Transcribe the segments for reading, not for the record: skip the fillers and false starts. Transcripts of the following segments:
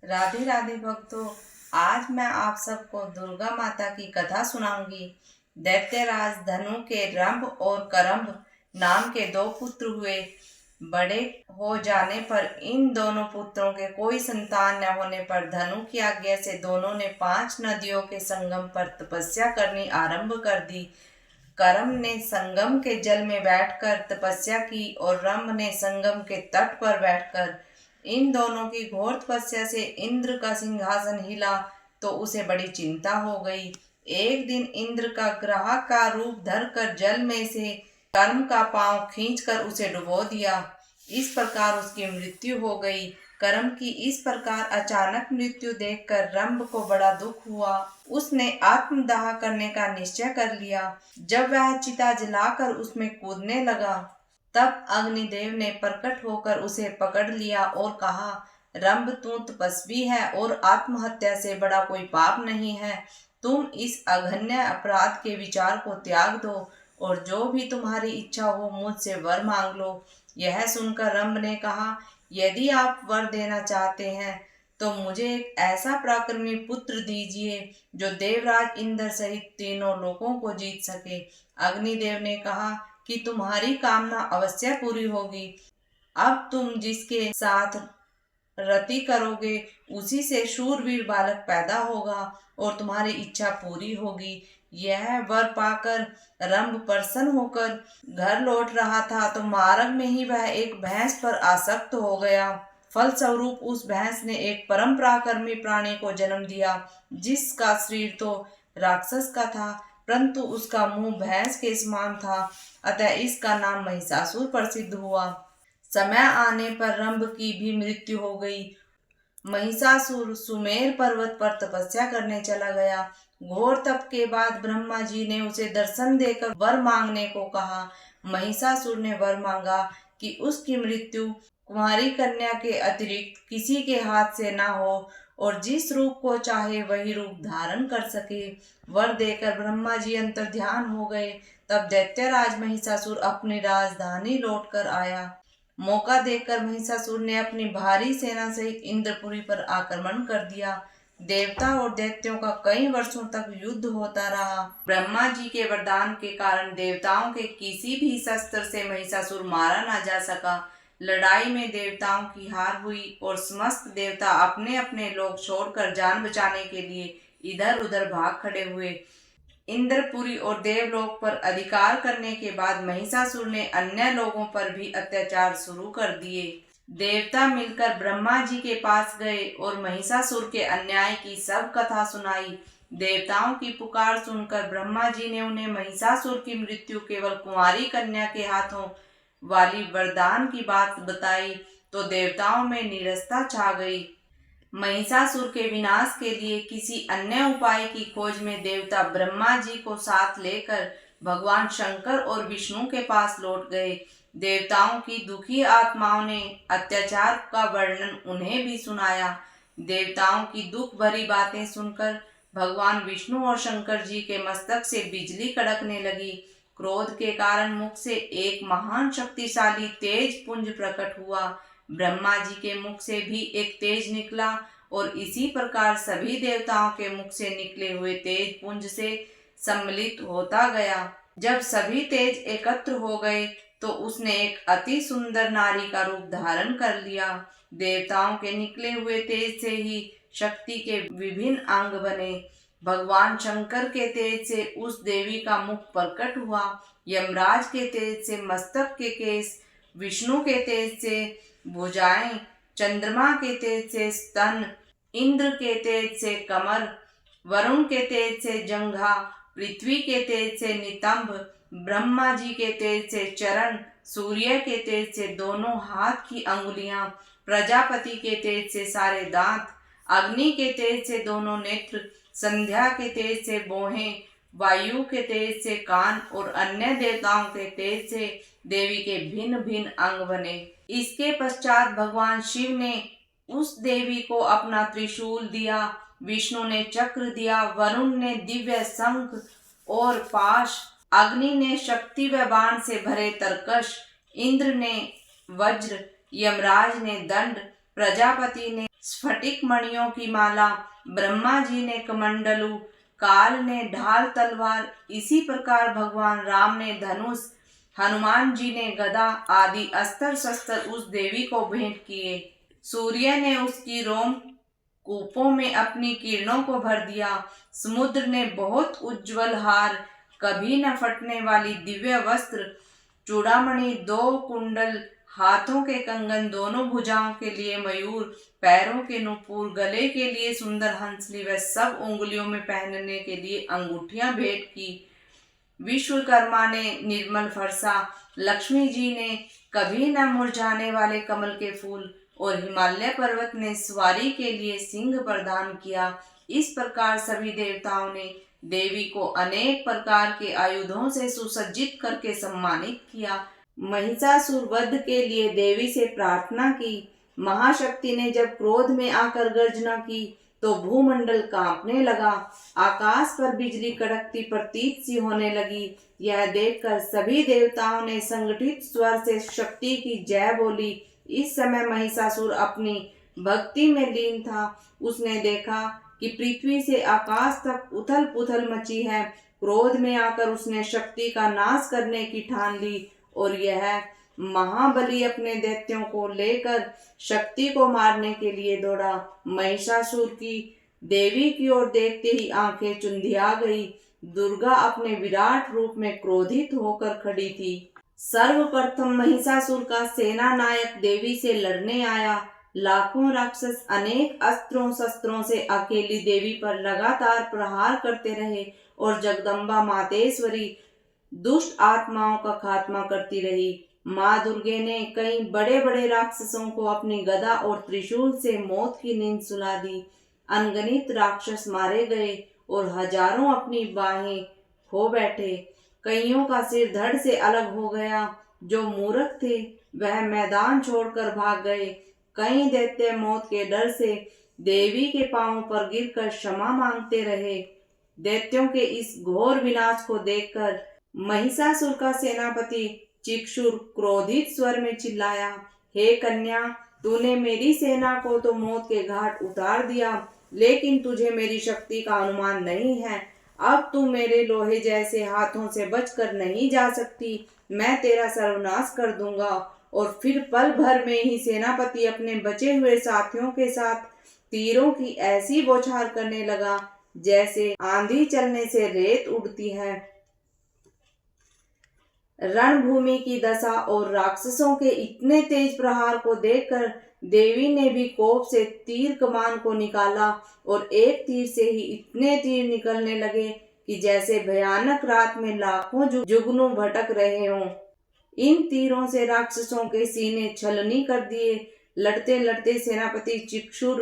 राधे राधे भक्तों। आज मैं आप सबको दुर्गा माता की कथा सुनाऊंगी। दैत्यराज धनु के रंभ और करंभ नाम के दो पुत्र हुए। बड़े हो जाने पर इन दोनों पुत्रों के कोई संतान न होने पर धनु की आज्ञा से दोनों ने 5 नदियों के संगम पर तपस्या करनी आरंभ कर दी। करम ने संगम के जल में बैठकर तपस्या की और रंभ ने संगम के तट पर बैठकर। इन दोनों की घोर तपस्या से इंद्र का सिंहासन हिला तो उसे बड़ी चिंता हो गई। एक दिन इंद्र का ग्राहक का रूप धरकर जल में से कर्म का पांव खींचकर उसे डुबो दिया। इस प्रकार उसकी मृत्यु हो गई। कर्म की इस प्रकार अचानक मृत्यु देखकर रंभ को बड़ा दुख हुआ। उसने आत्मदाह करने का निश्चय कर लिया। जब वह चिता जलाकर उसमें कूदने लगा तब अग्निदेव ने प्रकट होकर उसे पकड़ लिया और कहा, रंभ तू तपस्वी है और आत्महत्या से बड़ा कोई पाप नहीं है। तुम इस अघन्य अपराध के विचार को त्याग दो और जो भी तुम्हारी इच्छा हो मुझसे वर मांग लो। यह सुनकर रंभ ने कहा, यदि आप वर देना चाहते हैं तो मुझे एक ऐसा पराक्रमी पुत्र दीजिए जो देवराज इंद्र सहित तीनों लोकों को जीत सके। अग्निदेव ने कहा कि तुम्हारी कामना अवश्य पूरी होगी। अब तुम जिसके साथ रति करोगे उसी से शूरवीर बालक पैदा होगा और तुम्हारी इच्छा पूरी होगी। यह वर पाकर रंभ प्रसन्न होकर घर लौट रहा था तो मार्ग में ही वह एक भैंस पर आसक्त हो गया। फलस्वरूप उस भैंस ने एक परम पराक्रमी प्राणी को जन्म दिया जिसका शरीर तो राक्षस का था परंतु उसका मुंह भैंस के समान था। अतः इसका नाम महिषासुर प्रसिद्ध हुआ। समय आने पर रंभ की भी मृत्यु हो गई। महिषासुर सुमेर पर्वत पर तपस्या करने चला गया। घोर तप के बाद ब्रह्मा जी ने उसे दर्शन देकर वर मांगने को कहा। महिषासुर ने वर मांगा कि उसकी मृत्यु कुमारी कन्या के अतिरिक्त किसी के हाथ से ना हो और जिस रूप को चाहे वही रूप धारण कर सके। वर देकर ब्रह्मा जी अंतर्ध्यान हो गए। तब दैत्यराज महिषासुर अपनी राजधानी लौटकर आया। मौका देखकर महिषासुर ने अपनी भारी सेना सहित इंद्रपुरी पर आक्रमण कर दिया। देवता और दैत्यों का कई वर्षों तक युद्ध होता रहा। ब्रह्मा जी के वरदान के कारण देवताओं के किसी भी शस्त्र से महिषासुर मारा न जा सका। लड़ाई में देवताओं की हार हुई और समस्त देवता अपने अपने लोक छोड़कर जान बचाने के लिए इधर उधर भाग खड़े हुए। इंद्रपुरी और देवलोक पर अधिकार करने के बाद महिषासुर ने अन्य लोगों पर भी अत्याचार शुरू कर दिए। देवता मिलकर ब्रह्मा जी के पास गए और महिषासुर के अन्याय की सब कथा सुनाई। देवताओं की पुकार सुनकर ब्रह्मा जी ने उन्हें महिषासुर की मृत्यु केवल कुंवारी कन्या के हाथों वाली वरदान की बात बताई तो देवताओं में नीरसता छा गई। महिषासुर के विनाश के लिए किसी अन्य उपाय की खोज में देवता ब्रह्मा जी को साथ लेकर भगवान शंकर और विष्णु के पास लौट गए। देवताओं की दुखी आत्माओं ने अत्याचार का वर्णन उन्हें भी सुनाया। देवताओं की दुख भरी बातें सुनकर भगवान विष्णु और शंकर जी के मस्तक से बिजली कड़कने लगी। क्रोध के कारण मुख से एक महान शक्तिशाली तेज पुंज प्रकट हुआ। ब्रह्मा जी के मुख से भी एक तेज निकला और इसी प्रकार सभी देवताओं के मुख से निकले हुए तेज पुंज से सम्मिलित होता गया। जब सभी तेज एकत्र हो गए तो उसने एक अति सुंदर नारी का रूप धारण कर लिया। देवताओं के निकले हुए तेज से ही शक्ति के विभिन्न अंग बने। भगवान शंकर के तेज से उस देवी का मुख प्रकट हुआ। यमराज के तेज से मस्तक के केस, विष्णु के तेज से भुजाएं, चंद्रमा के तेज से स्तन, इंद्र के तेज से कमर, वरुण के तेज से जंघा, पृथ्वी के तेज से नितंब, ब्रह्मा जी के तेज से चरण, सूर्य के तेज से दोनों हाथ की अंगुलियां, प्रजापति के तेज से सारे दांत, अग्नि के तेज से दोनों नेत्र, संध्या के तेज से भौहें, वायु के तेज से कान और अन्य देवताओं के तेज से देवी के भिन्न भिन्न अंग बने। इसके पश्चात भगवान शिव ने उस देवी को अपना त्रिशूल दिया, विष्णु ने चक्र दिया, वरुण ने दिव्य शंख और पाश, अग्नि ने शक्ति व बाण से भरे तरकश, इंद्र ने वज्र, यमराज ने दंड, प्रजापति ने स्फटिक मणियों की माला, ब्रह्मा जी ने कमंडलू, काल ने ढाल तलवार, इसी प्रकार भगवान राम ने धनुष, हनुमान जी ने गदा आदि अस्त्र शस्त्र उस देवी को भेंट किए। सूर्य ने उसकी रोम कूपों में अपनी किरणों को भर दिया। समुद्र ने बहुत उज्जवल हार, कभी न फटने वाली दिव्य वस्त्र, चूड़ामणि, 2 कुंडल, हाथों के कंगन, दोनों भुजाओं के लिए मयूर, पैरों के नुपुर, गले के लिए सुंदर हंसली व सब उंगलियों में पहनने के लिए अंगूठियां भेंट की। विश्वकर्मा ने निर्मल फरसा, लक्ष्मी जी ने कभी न मुरझाने वाले कमल के फूल और हिमालय पर्वत ने सवारी के लिए सिंह प्रदान किया। इस प्रकार सभी देवताओं ने देवी को अनेक प्रकार के आयुधों से सुसज्जित करके सम्मानित किया। महिषासुर वध के लिए देवी से प्रार्थना की। महाशक्ति ने जब क्रोध में आकर गर्जना की तो भूमंडल कांपने लगा, आकाश पर बिजली कड़कती प्रतीत सी होने लगी। यह देखकर सभी देवताओं ने संगठित स्वर से शक्ति की जय बोली। इस समय महिषासुर अपनी भक्ति में लीन था। उसने देखा कि पृथ्वी से आकाश तक उथल पुथल मची है। क्रोध में आकर उसने शक्ति का नाश करने की ठान ली और यह महाबली अपने दैत्यों को लेकर शक्ति को मारने के लिए दौड़ा। महिषासुर की देवी की ओर देखते ही आंखें चुंधिया गई। दुर्गा अपने विराट रूप में क्रोधित होकर खड़ी थी। सर्वप्रथम महिषासुर का सेना नायक देवी से लड़ने आया। लाखों राक्षस अनेक अस्त्रों शस्त्रों से अकेली देवी पर लगातार प्रहार करते रहे और जगदम्बा मातेश्वरी दुष्ट आत्माओं का खात्मा करती रही। माँ दुर्गे ने कई बड़े बड़े राक्षसों को अपनी गदा और त्रिशूल से मौत की नींद सुला दी। अनगिनत राक्षस मारे गए और हजारों अपनी बाहें खो बैठे। कईयों का सिर धड़ से अलग हो गया। जो मूर्ख थे वह मैदान छोड़कर भाग गए। कई दैत्य मौत के डर से देवी के पांवों पर गिरकर क्षमा मांगते रहे। दैत्यों के इस घोर विनाश को देखकर महिषासुर का सेनापति चिक्षुर क्रोधित स्वर में चिल्लाया, हे कन्या, तूने मेरी सेना को तो मौत के घाट उतार दिया, लेकिन तुझे मेरी शक्ति का अनुमान नहीं है। अब तू मेरे लोहे जैसे हाथों से बचकर नहीं जा सकती। मैं तेरा सर्वनाश कर दूंगा। और फिर पल भर में ही सेनापति अपने बचे हुए साथियों के साथ तीरों की ऐसी बौछार करने लगा जैसे आंधी चलने से रेत उड़ती है। रणभूमि की दशा और राक्षसों के इतने तेज प्रहार को देखकर देवी ने भी कोप से तीर कमान को निकाला और एक तीर से ही इतने तीर निकलने लगे कि जैसे भयानक रात में लाखों जुगनू भटक रहे हों। इन तीरों से राक्षसों के सीने छलनी कर दिए। लड़ते लड़ते सेनापति चिक्षुर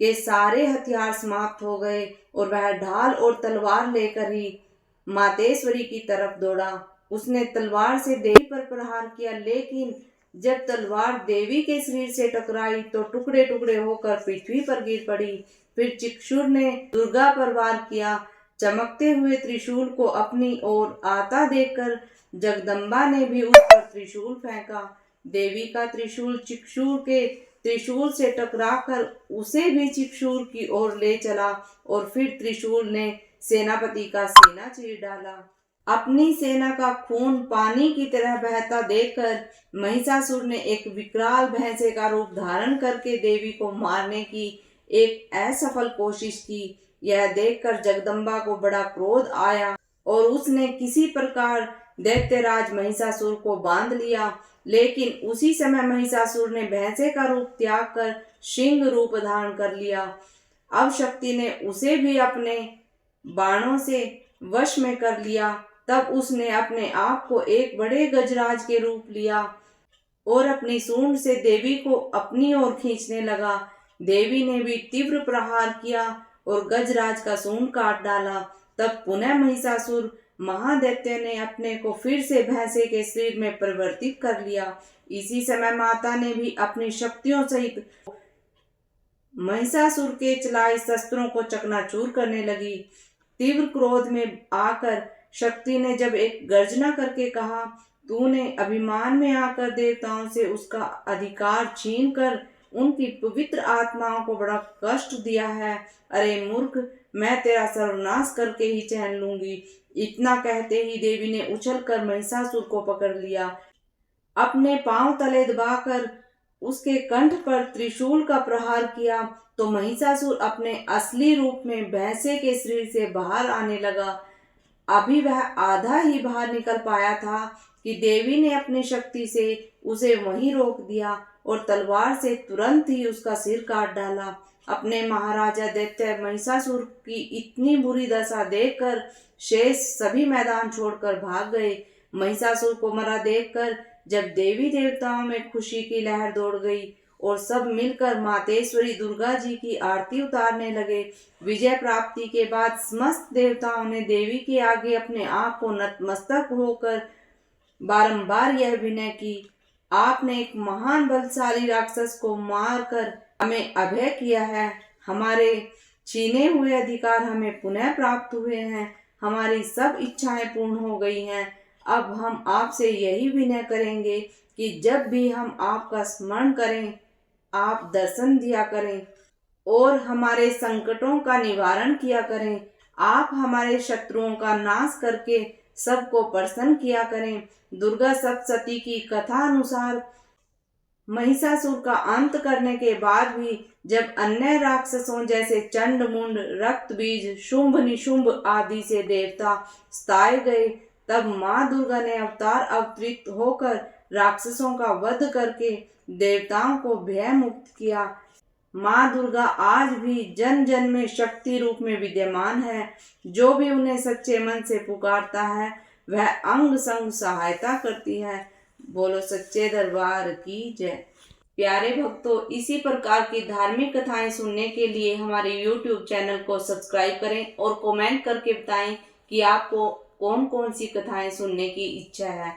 के सारे हथियार समाप्त हो गए और वह ढाल और तलवार लेकर ही मातेश्वरी की तरफ दौड़ा। उसने तलवार से देवी पर प्रहार किया, लेकिन जब तलवार देवी के शरीर से टकराई तो टुकड़े टुकड़े होकर पृथ्वी पर गिर पड़ी। फिर चिक्षुर ने दुर्गा पर वार किया। चमकते हुए त्रिशूल को अपनी ओर आता देखकर जगदम्बा ने भी उस पर त्रिशूल फेंका। देवी का त्रिशूल चिक्षुर के त्रिशूल से टकराकर उसे भी चिक्षुर की ओर ले चला और फिर त्रिशूल ने सेनापति का सीना चीर डाला। अपनी सेना का खून पानी की तरह बहता देखकर महिषासुर ने एक विकराल भैंसे का रूप धारण करके देवी को मारने की एक असफल कोशिश की। यह देखकर जगदम्बा को बड़ा क्रोध आया और उसने किसी प्रकार दैत्यराज महिषासुर को बांध लिया। लेकिन उसी समय महिषासुर ने भैंसे का रूप त्याग कर सिंह रूप धारण कर लिया। अब शक्ति ने उसे भी अपने बाणों से वश में कर लिया। तब उसने अपने आप को एक बड़े गजराज के रूप लिया और अपनी सूंड से देवी को अपनी ओर खींचने लगा। देवी ने भी तीव्र प्रहार किया और गजराज का सूंड काट डाला। तब पुनः महिषासुर महादैत्य ने अपने को फिर से भैंसे के शरीर में परिवर्तित कर लिया। इसी समय माता ने भी अपनी शक्तियों सहित महिषासुर के चलाए शस्त्रों को चकनाचूर करने लगी। तीव्र क्रोध में आकर शक्ति ने जब एक गर्जना करके कहा, तूने अभिमान में आकर देवताओं से उसका अधिकार छीनकर उनकी पवित्र आत्माओं को बड़ा कष्ट दिया है। अरे मूर्ख, मैं तेरा सर्वनाश करके ही चैन लूंगी। इतना कहते ही देवी ने उछलकर महिषासुर को पकड़ लिया। अपने पांव तले दबाकर उसके कंठ पर त्रिशूल का प्रहार किया तो महिषासुर अपने असली रूप में भैंसे के शरीर से बाहर आने लगा। अभी वह आधा ही बाहर निकल पाया था कि देवी ने अपनी शक्ति से उसे वहीं रोक दिया और तलवार से तुरंत ही उसका सिर काट डाला। अपने महाराजा दैत्य महिषासुर की इतनी बुरी दशा देखकर शेष सभी मैदान छोड़कर भाग गए। महिषासुर को मरा देखकर जब देवी देवताओं में खुशी की लहर दौड़ गई और सब मिलकर मातेश्वरी दुर्गा जी की आरती उतारने लगे। विजय प्राप्ति के बाद समस्त देवताओं ने देवी के आगे अपने आप को नतमस्तक होकर बारंबार यह विनय की, आपने एक महान बलशाली राक्षस को मारकर हमें अभय किया है। हमारे छीने हुए अधिकार हमें पुनः प्राप्त हुए हैं। हमारी सब इच्छाएं पूर्ण हो गई हैं। अब हम आपसे यही विनय करेंगे कि जब भी हम आपका स्मरण करें, आप दर्शन दिया करें और हमारे संकटों का निवारण किया करें। आप हमारे शत्रुओं का नाश करके सबको प्रसन्न किया करें। दुर्गा सप्तशती की कथा अनुसार महिषासुर का अंत करने के बाद भी जब अन्य राक्षसों जैसे चंड मुंड, रक्त बीज, शुंभ निशुंभ आदि से देवता सताए गए, तब माँ दुर्गा ने अवतार अवतरित होकर राक्षसों का वध करके देवताओं को भय मुक्त किया। माँ दुर्गा आज भी जन जन में शक्ति रूप में विद्यमान है। जो भी उन्हें सच्चे मन से पुकारता है वह अंग संग सहायता करती है। बोलो सच्चे दरबार की जय। प्यारे भक्तों, इसी प्रकार की धार्मिक कथाएं सुनने के लिए हमारे YouTube चैनल को सब्सक्राइब करें और कमेंट करके बताएं कि आपको कौन कौन सी कथाएं सुनने की इच्छा है।